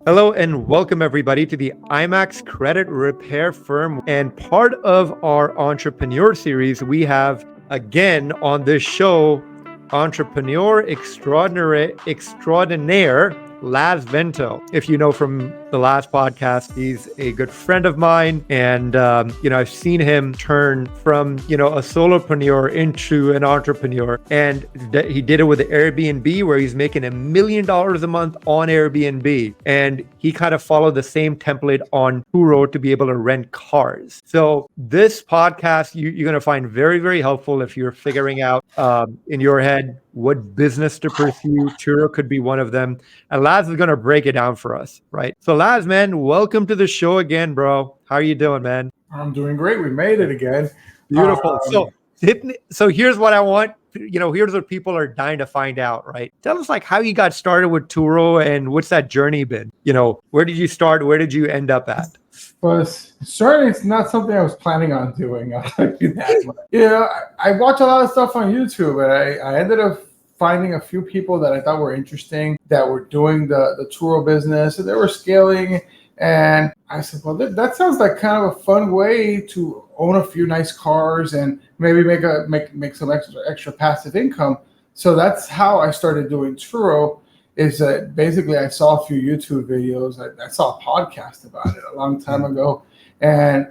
Hello and welcome everybody to the IMAX Credit Repair Firm. And part of our entrepreneur series, we have again on this show, entrepreneur extraordinaire, Laz Vento. If you know from the last podcast, he's a good friend of mine. And, I've seen him turn from, a solopreneur into an entrepreneur. And he did it with Airbnb, where he's making $1 million a month on Airbnb. And he kind of followed the same template on Turo to be able to rent cars. So this podcast, you're going to find very, very helpful if you're figuring out in your head what business to pursue. Turo could be one of them. And Laz is going to break it down for us, right? So Laz, man, welcome to the show again, bro. How are you doing, man? I'm doing great. We made it again. Beautiful. So here's what I want. Here's what people are dying to find out, right? Tell us how you got started with Turo and what's that journey been? Where did you start? Where did you end up at? Well, starting, it's not something I was planning on doing. I'll tell you that. I watch a lot of stuff on YouTube, and I ended up finding a few people that I thought were interesting that were doing the Turo business, and they were scaling. And I said, well, that sounds like kind of a fun way to own a few nice cars and maybe make some extra passive income. So that's how I started doing Turo. Is that basically I saw a few YouTube videos. I saw a podcast about it a long time ago, and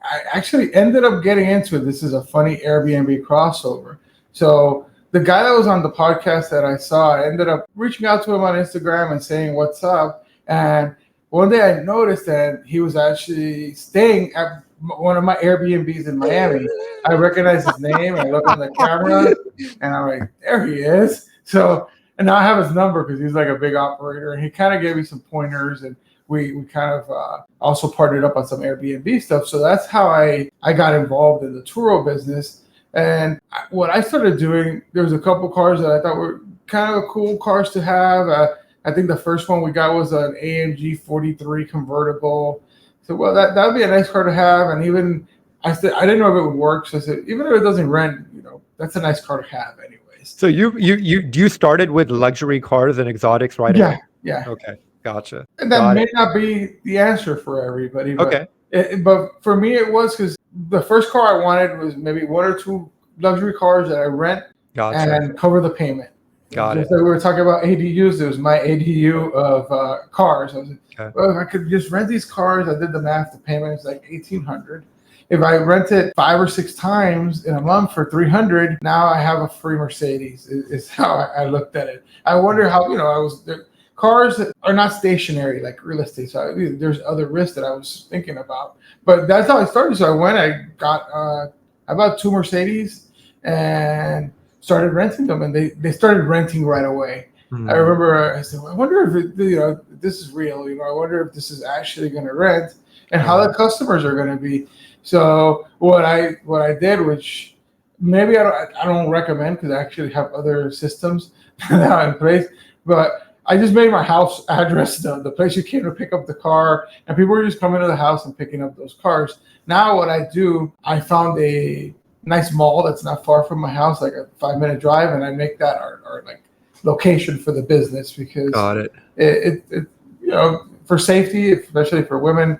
I actually ended up getting into it. This is a funny Airbnb crossover. So the guy that was on the podcast that I saw, I ended up reaching out to him on Instagram and saying, what's up? And one day I noticed that he was actually staying at one of my Airbnbs in Miami. I recognized his name. I looked on the camera, and I'm like, there he is. And now I have his number because he's like a big operator, and he kind of gave me some pointers, and we kind of also partnered up on some Airbnb stuff. So that's how I got involved in the Turo business. And what I started doing, there was a couple cars that I thought were kind of cool cars to have. I think the first one we got was an AMG 43 convertible. So, well, that would be a nice car to have. And even I said, I didn't know if it would work. So I said, even if it doesn't rent, that's a nice car to have anyways. So you started with luxury cars and exotics, right? Yeah. Okay, gotcha. And that may not be the answer for everybody. But okay. But for me, it was because the first car I wanted was maybe one or two luxury cars that I rent and cover the payment. Got it. So we were talking about ADUs. It was my ADU of cars. I was like, well, if I could just rent these cars, I did the math. The payment is like $1,800. If I rent it 5 or 6 times in a month for $300, now I have a free Mercedes. Is how I looked at it. I wonder how cars that are not stationary like real estate. So there's other risks that I was thinking about. But that's how I started. So I got I bought 2 Mercedes and started renting them, and they started renting right away. I remember I said, well, I wonder if this is real. I wonder if this is actually going to rent, and how the customers are going to be. So what I did, which maybe I don't recommend because I actually have other systems now in place, but I just made my house address the place you came to pick up the car, and people were just coming to the house and picking up those cars. Now what I do, I found a nice mall that's not far from my house, like a 5-minute drive, and I make that our like location for the business because it for safety, especially for women.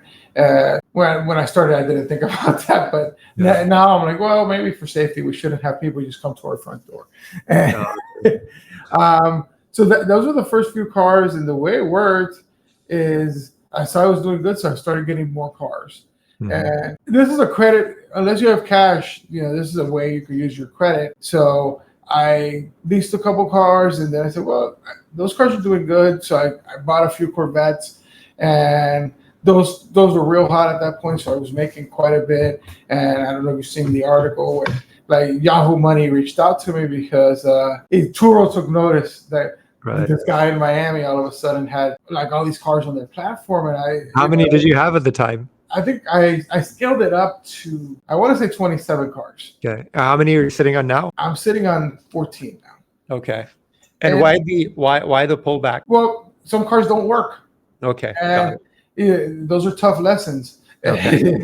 When I started, I didn't think about that, but now I'm like, well, maybe for safety, we shouldn't have people just come to our front door. So those were the first few cars, and the way it worked is I saw I was doing good, so I started getting more cars. And this is a credit, unless you have cash, this is a way you could use your credit. So I leased a couple cars, and then I said, well, those cars are doing good. So I bought a few Corvettes, and those were real hot at that point. So I was making quite a bit. And I don't know if you've seen the article where Yahoo Money reached out to me because Turo took notice that this guy in Miami all of a sudden had all these cars on their platform. And how many did you have at the time? I think I scaled it up to, I want to say 27 cars. Okay. How many are you sitting on now? I'm sitting on 14 now. Okay. And why the pullback? Well, some cars don't work. Okay. And those are tough lessons. Okay. And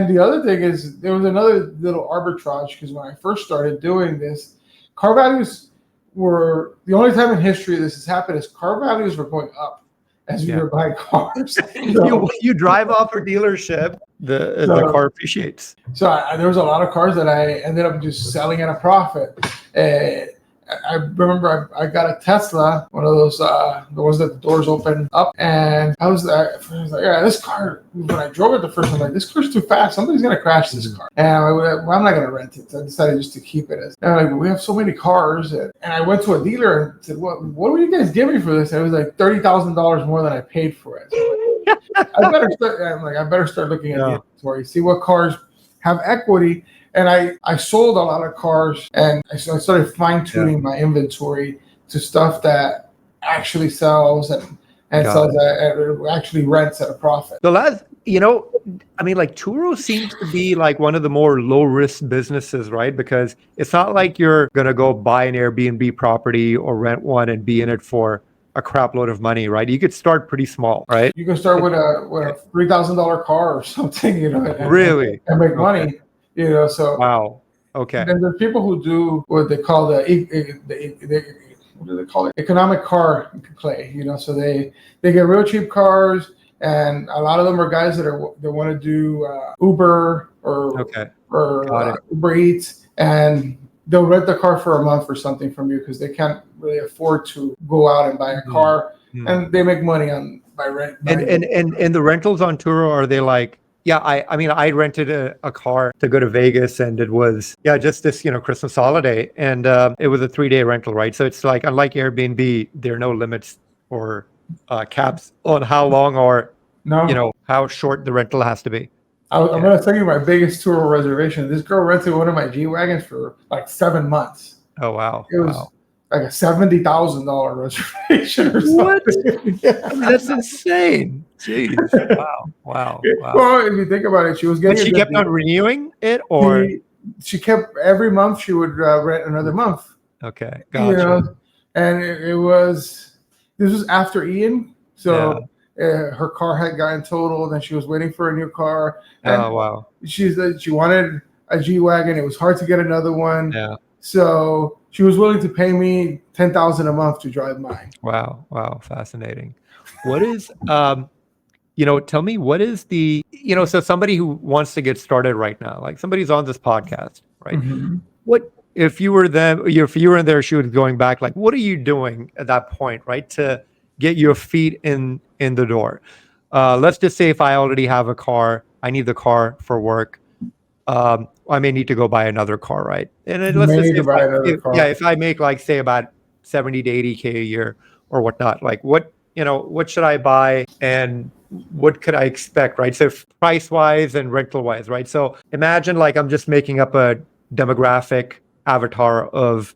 the other thing is there was another little arbitrage because when I first started doing this, car values were the only time in history this has happened is car values were going up as we were buying cars. You drive off a dealership, the car appreciates. So there was a lot of cars that I ended up just selling at a profit. I remember I got a Tesla, one of those the ones that the doors open up, and I was like, yeah, this car. When I drove it the first time, I'm like, this car's too fast. Somebody's gonna crash this car, and I'm not gonna rent it. So I decided just to keep it. And I'm like, we have so many cars, and I went to a dealer and said, what will you guys give me for this? And it was like $30,000 more than I paid for it. So I better start looking at the inventory, see what cars have equity. And I sold a lot of cars, and I started fine-tuning my inventory to stuff that actually sells and sells that actually rents at a profit. The last, like Turo seems to be like one of the more low-risk businesses, right? Because it's not like you're going to go buy an Airbnb property or rent one and be in it for a crap load of money, right? You could start pretty small, right? You can start with a $3,000 car or something, really, and make money. So wow. Okay. Then there's people who do what they call what do they call it? Economic car play. So they get real cheap cars, and a lot of them are guys that want to do Uber or Uber Eats, and they'll rent the car for a month or something from you because they can't really afford to go out and buy a car, and they make money by rent. And the rentals on Turo, are they like? Yeah, I rented a car to go to Vegas, and it was just this Christmas holiday, and it was a 3-day rental, right? So it's like, unlike Airbnb, there are no limits or caps on how long or how short the rental has to be. I'm going to tell you my biggest Turo reservation. This girl rented one of my G-Wagons for like 7 months. Oh wow! It was like a $70,000 reservation or something. That's insane. Jeez. Wow. Well, if you think about it, she was getting. But she kept on renewing it, or she kept every month. She would rent another month. Okay, gotcha. And this was after Ian, so her car had gotten totaled, and she was waiting for a new car. And wow. She wanted a G-Wagon. It was hard to get another one. Yeah. So she was willing to pay me $10,000 a month to drive mine. Wow, fascinating. What is tell me, what is the so somebody who wants to get started right now, like somebody's on this podcast, right? Mm-hmm. What if you were them? If you were in their shoes going back, like what are you doing at that point, right, to get your feet in the door? Let's just say if I already have a car, I need the car for work. I may need to go buy another car, right? And let's just say if I make like say about 70 to 80K a year or whatnot, like what should I buy and what could I expect, right? So price wise and rental wise, right? So imagine like I'm just making up a demographic avatar of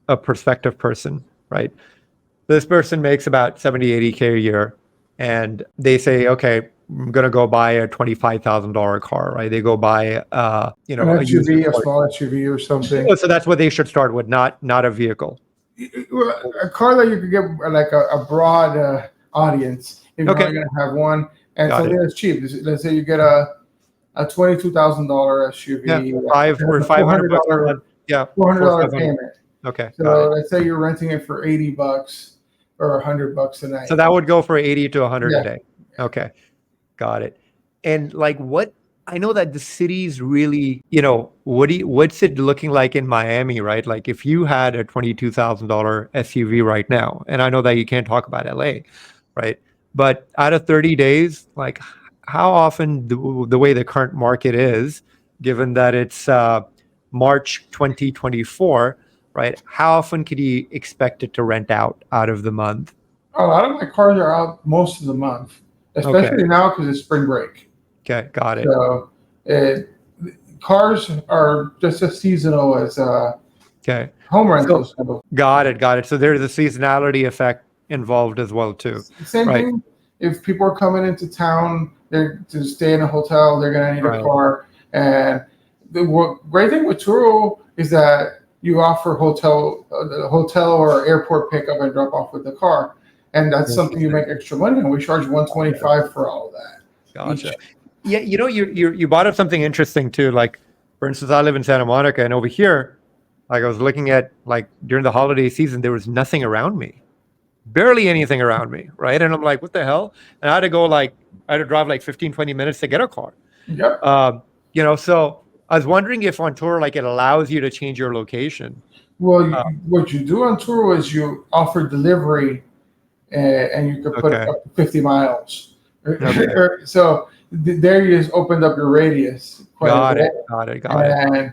a prospective person, right? This person makes about 70, 80K a year, and they say, okay, I'm going to go buy a $25,000 car, right? They go buy, an SUV, a small SUV or something. So that's what they should start with, not a vehicle. A car that you could get like a broad audience if you're only going to have one, and something that's cheap. Let's say you get a $22,000 SUV, $500 $400 payment. Okay. So let's say you're renting it for $80 or $100 a night. So that would go for 80 to 100 a day. Okay, got it. And like, I know that the city's really, what's it looking like in Miami, right? Like if you had a $22,000 SUV right now, and I know that you can't talk about LA, right? But out of 30 days, like how often the way the current market is, given that it's March 2024, right? How often could you expect it to rent out of the month? A lot of my cars are out most of the month, especially now because it's spring break. Okay, got it. So cars are just as seasonal as home rentals. Got it. So there's a seasonality effect involved as well too. Same thing. If people are coming into town, they're to stay in a hotel, they're gonna need a car. And the great thing with Turo is that you offer hotel or airport pickup and drop off with the car, and that's something you make extra money on. We charge $125 for all of that. Gotcha. Yeah, you brought up something interesting too. Like, for instance, I live in Santa Monica, and over here, Like I was looking at like during the holiday season, there was nothing around me, barely anything around me, right? And I'm like, what the hell? And I had to drive like 15, 20 minutes to get a car. Yep. So I was wondering if on tour, like it allows you to change your location. Well, Uh, what you do on Turo is you offer delivery, and you could put okay. up to 50 miles. Okay. So there you just opened up your radius quite a Got bit, it. Got it. Got it.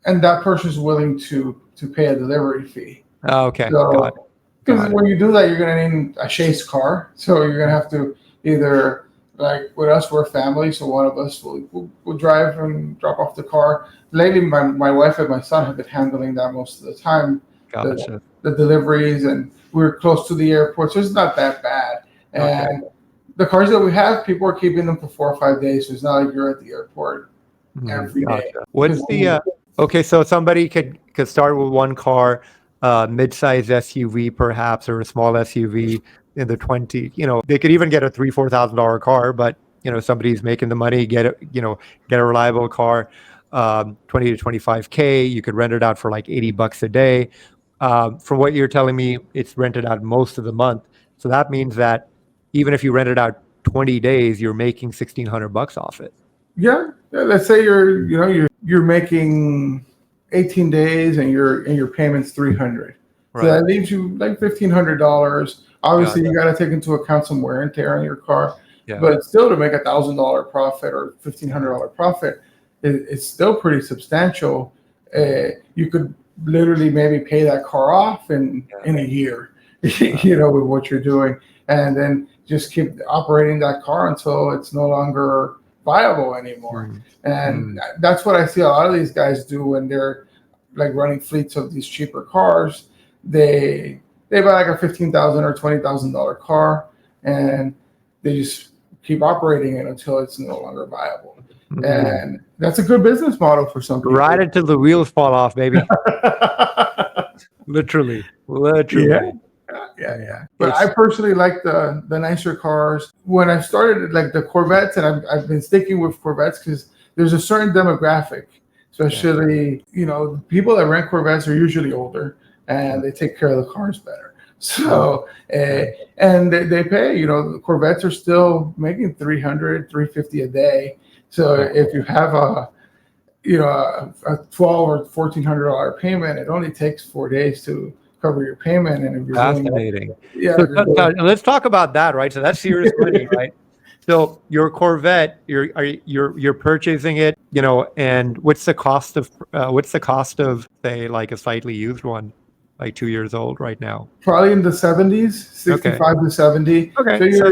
and that person's willing to pay a delivery fee. Okay. Got it. So, because Got it. when you do that, you're going to need a chase car. So you're going to have to either, like with us, we're a family. So one of us will drive and drop off the car. Lately, my wife and my son have been handling that most of the time, Gotcha. the deliveries, and we're close to the airport. So it's not that bad. Okay. And the cars that we have, people are keeping them for 4 or 5 days. So it's not like you're at the airport every day. Gotcha. What's the okay? So somebody could start with one car, mid-size SUV perhaps, or a small SUV in the 20. They could even get a $3,000-$4,000 car, but somebody's making the money, get a reliable car, 20 to 25K. You could rent it out for like $80 a day. From what you're telling me, it's rented out most of the month. So that means that even if you rent it out 20 days, you're making $1,600 off it. Yeah, let's say you're making 18 days and your payment's 300. So Right. that leaves you like $1,500. Obviously, Gotcha. you got to take into account some wear and tear on your car, Yeah. but still to make $1,000 profit or $1,500 profit, it's still pretty substantial. You could literally maybe pay that car off in a year, with what you're doing, and then just keep operating that car until it's no longer viable anymore. And that's what I see a lot of these guys do when they're like running fleets of these cheaper cars. They buy like a $15,000 or $20,000 car, and they just keep operating it until it's no longer viable. And that's a good business model for some people. Ride until the wheels fall off, baby. Literally. Yeah. But I personally like the nicer cars. When I started, like the Corvettes, and I've been sticking with Corvettes because there's a certain demographic, especially people that rent Corvettes are usually older and they take care of the cars better. So and they pay. The Corvettes are still making $300-$350 a day. So if you have a $1,200 or $1,400 payment, it only takes 4 days to cover your payment. And if you're Fascinating. doing, Let's talk about that, right? So that's serious money, right? So your Corvette, you're purchasing it, and what's the cost of say like a slightly used one, like 2 years old right now? probably in the 70s, 65 to 70. Okay. So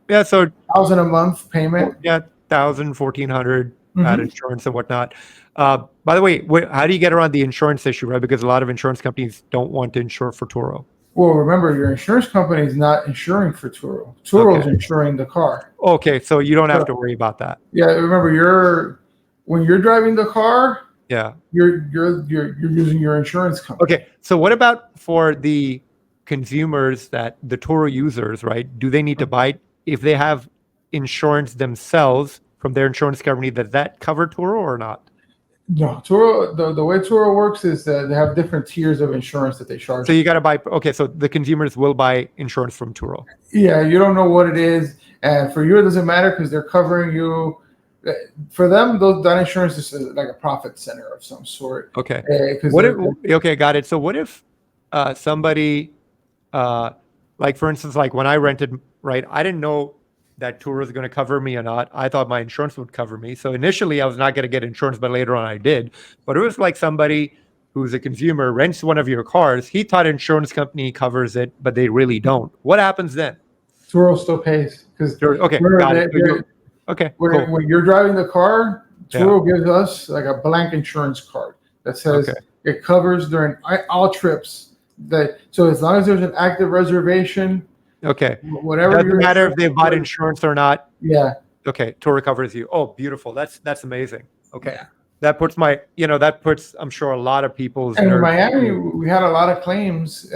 $1,000 a month payment. Yeah, 1,000, 1,400 add insurance and whatnot. By the way, how do you get around the insurance issue, right? Because a lot of insurance companies don't want to insure for Turo. Well, remember, your insurance company is not insuring for Turo. Turo is insuring the car. Okay, so you don't have to worry about that. Yeah, remember, when you're driving the car, Yeah. you're using your insurance company. Okay, so what about for the consumers, that the Turo users, right? Do they need to buy, if they have insurance themselves from their insurance company, does that cover Turo or not? No, Turo. The way Turo works is that they have different tiers of insurance that they charge. So you got to buy. Okay, so the consumers will buy insurance from Turo. Yeah, you don't know what it is, and for you it doesn't matter because they're covering you. For them, that insurance is like a profit center of some sort. Okay. Okay, got it. So what if somebody, like for instance, like when I rented, right? I didn't know that Turo is going to cover me or not. I thought my insurance would cover me. So initially I was not going to get insurance, but later on I did. But it was like somebody who's a consumer rents one of your cars. He thought insurance company covers it, but they really don't. What happens then? Turo still pays because Okay, got it. Okay, cool. When you're driving the car, Turo gives us like a blank insurance card that says it covers during all trips. So as long as there's an active reservation. Okay. Whatever. Doesn't matter if they bought insurance or not. Yeah. Okay. Turo covers you. Oh, beautiful. That's amazing. Okay. Yeah. That puts I'm sure a lot of people's. And in Miami, we had a lot of claims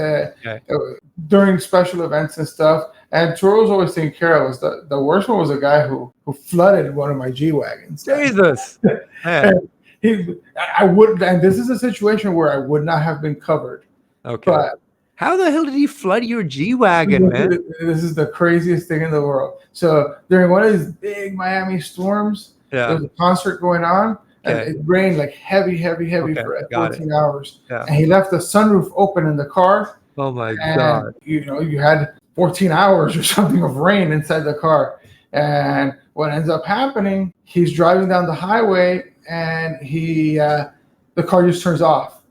during special events and stuff. And Turo was always taking care of us. The worst one was a guy who flooded one of my G-Wagons. Jesus. and I would, and this is a situation where I would not have been covered. Okay. But how the hell did he flood your G-Wagon, man? this is the craziest thing in the world. So during one of these big Miami storms, there was a concert going on, and it rained like heavy for 14 hours. Yeah. And he left the sunroof open in the car. Oh my God. You had 14 hours or something of rain inside the car. And what ends up happening, he's driving down the highway and the car just turns off.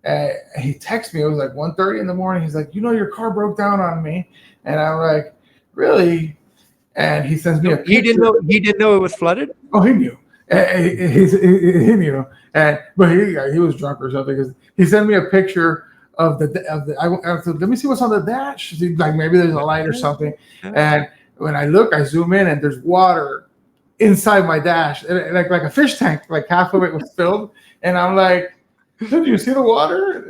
He texted me. It was like 1:30 in the morning. He's like, your car broke down on me. And I'm like, really? And he sends me a picture. He didn't know it was flooded? Oh, he knew. He knew. But he was drunk or something, because he sent me a picture of I said, let me see what's on the dash. Like maybe there's a light or something. And when I look, I zoom in and there's water inside my dash, like a fish tank, like half of it was filled. And I'm like, did you see the water?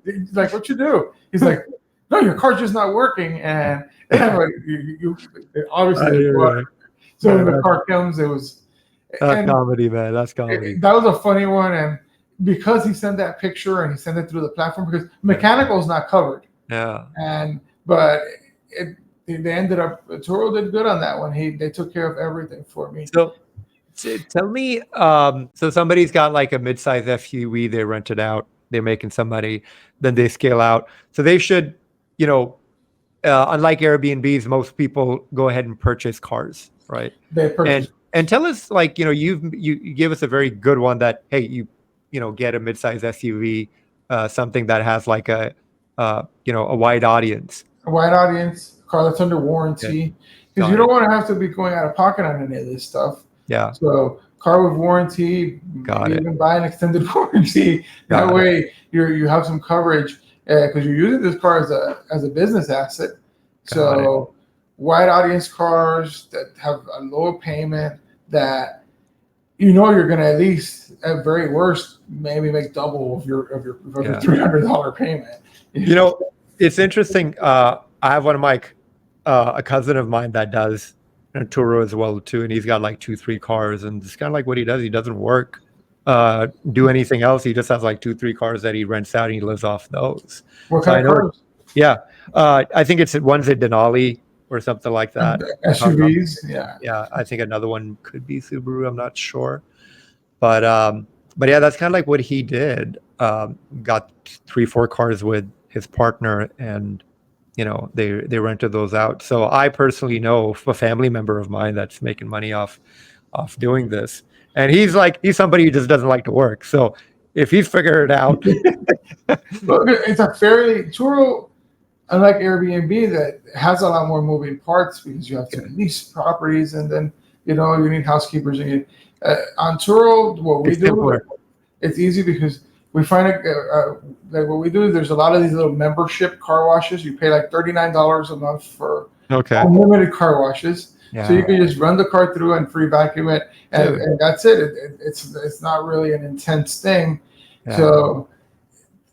He's like, what you do? He's like, no, your car's just not working. And I'm like, you obviously there's water. So when the car comes, it was comedy, man. That's comedy. That was a funny one. And because he sent that picture and he sent it through the platform, because mechanical is not covered. Yeah. But they ended up, Turo did good on that one. They took care of everything for me. So tell me, so somebody's got like a mid-size SUV, they rent it out, they're making some money, then they scale out. So they should, unlike Airbnbs, most people go ahead and purchase cars, right? They purchase. And tell us, like, you give us a very good one that, hey, you get a mid-size SUV, something that has like a wide audience. A wide audience, car that's under warranty. Because you don't want to have to be going out of pocket on any of this stuff. Yeah. So car with warranty, even buy an extended warranty. That way you have some coverage, because you're using this car as a business asset. So wide audience cars that have a low payment, that you're going to at least, at very worst, maybe make double of your $300 payment. It's interesting. I have one of my a cousin of mine that does Turo as well too, and he's got like 2-3 cars, and it's kind of like what he does. He doesn't work, do anything else. He just has like 2-3 cars that he rents out, and he lives off those. What kind of cars? Yeah, I think one's a Denali or something like that. SUVs, yeah. I think another one could be Subaru. I'm not sure, but yeah, that's kind of like what he did. Got 3-4 cars with his partner, and they rented those out. So I personally know a family member of mine that's making money off doing this, and he's somebody who just doesn't like to work. So if he's figured it out, well, it's a fairly Turo, unlike Airbnb, that has a lot more moving parts, because you have to lease properties, and then you need housekeepers. And on Turo, what we do, it's easy, because we find like what we do is there's a lot of these little membership car washes. You pay like $39 a month for unlimited car washes. Yeah. So you can just run the car through and free vacuum it, and that's it. It's not really an intense thing. Yeah. So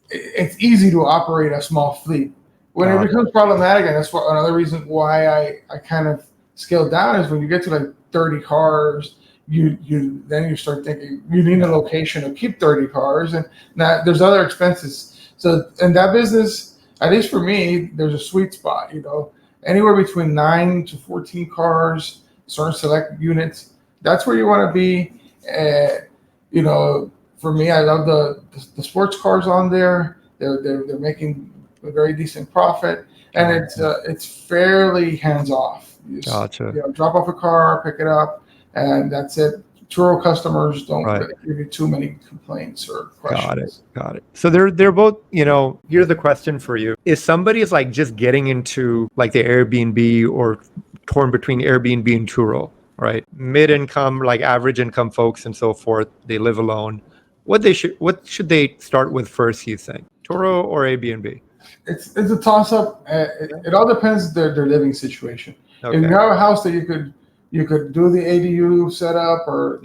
it's easy to operate a small fleet. When it becomes problematic, and that's another reason why I kind of scaled down, is when you get to like 30 cars, you start thinking you need a location to keep 30 cars, and now there's other expenses. So in that business, at least for me, there's a sweet spot. Anywhere between 9 to 14 cars, certain select units. That's where you want to be. For me, I love the sports cars on there. They're making a very decent profit, and it's fairly hands off. Gotcha. Drop off a car, pick it up, and that's it. Turo customers don't really give you too many complaints or questions. Got it. So they're both, here's the question for you. If somebody is like just getting into like the Airbnb, or torn between Airbnb and Turo, right? Mid-income, like average income folks and so forth, they live alone. What should they start with first, you think? Turo or Airbnb? It's a toss-up. It all depends their living situation. Okay. If you have a house that you could do the ADU setup, or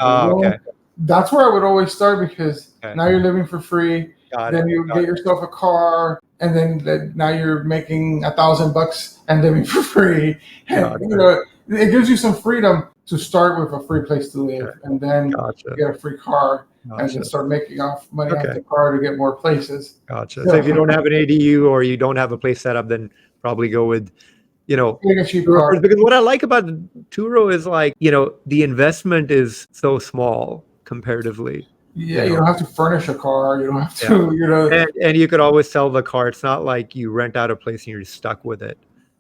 that's where I would always start, because now you're living for free. Then you get yourself a car. and then now you're making $1,000 and living for free. And Gotcha. it gives you some freedom to start with a free place to live, Okay. and then Gotcha. get a free car, and then Gotcha. start making off money off Okay. the car to get more places. Gotcha. So So if you don't have an ADU or you don't have a place set up, then probably go with, get a cheap Turo car. first. Because what I like about Turo is like, the investment is so small comparatively. Yeah, you don't have to furnish a car. You don't have Yeah. to, And you could always sell the car. It's not like you rent out a place and you're stuck with it,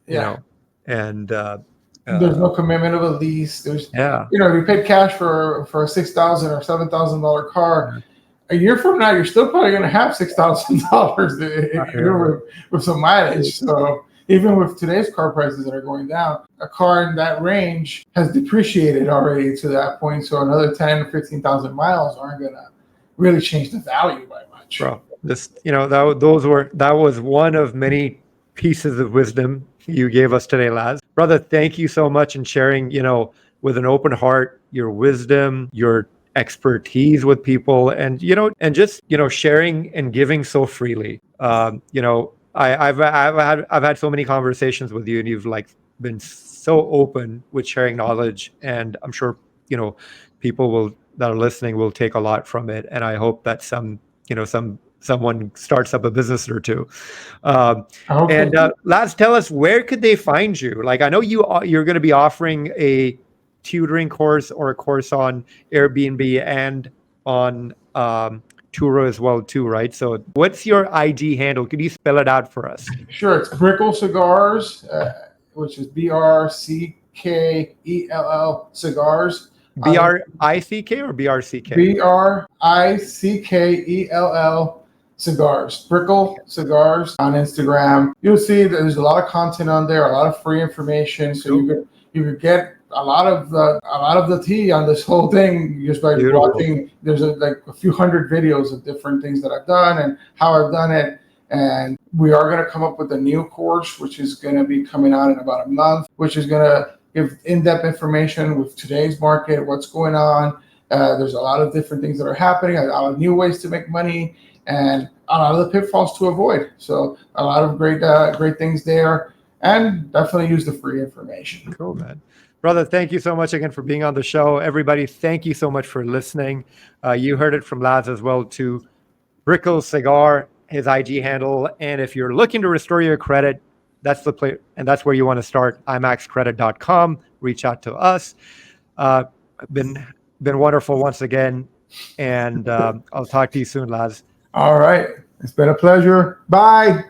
you yeah. know. And There's no commitment of a lease. There's, yeah. if you paid cash for a $6,000 or $7,000 car, a year from now, you're still probably going to have $6,000 with some mileage. So even with today's car prices that are going down, a car in that range has depreciated already to that point. So another 10, 15,000 miles aren't going to really change the value by much. Bro, that was one of many pieces of wisdom you gave us today, Laz. Brother, thank you so much in sharing, with an open heart, your wisdom, your expertise with people, and just sharing and giving so freely. I've had so many conversations with you, and you've like been so open with sharing knowledge, and I'm sure people that are listening will take a lot from it, and I hope that someone starts up a business or two. Okay. And Laz, tell us, where could they find you? Like, I know you're going to be offering a tutoring course or a course on Airbnb and on Turo as well too, right? So what's your IG handle? Could you spell it out for us? Sure. It's Brickell Cigars, which is BRCKELL Cigars. BRICK or BRCK? BRICKELL Cigars. Brickell Cigars on Instagram. You'll see that there's a lot of content on there, a lot of free information. So you could get a lot of the tea on this whole thing just by Beautiful. watching. There's a few hundred videos of different things that I've done and how I've done it. And we are going to come up with a new course, which is going to be coming out in about a month, which is going to give in-depth information with today's market, what's going on. There's a lot of different things that are happening, a lot of new ways to make money, and a lot of the pitfalls to avoid. So a lot of great things there, and definitely use the free information. Cool, man. Brother, thank you so much again for being on the show. Everybody, thank you so much for listening. You heard it from Laz as well too. Brickell Cigar, his IG handle. And if you're looking to restore your credit, that's the place, and that's where you want to start. IMAXcredit.com. Reach out to us. Been wonderful once again, and I'll talk to you soon, Laz. All right. It's been a pleasure. Bye.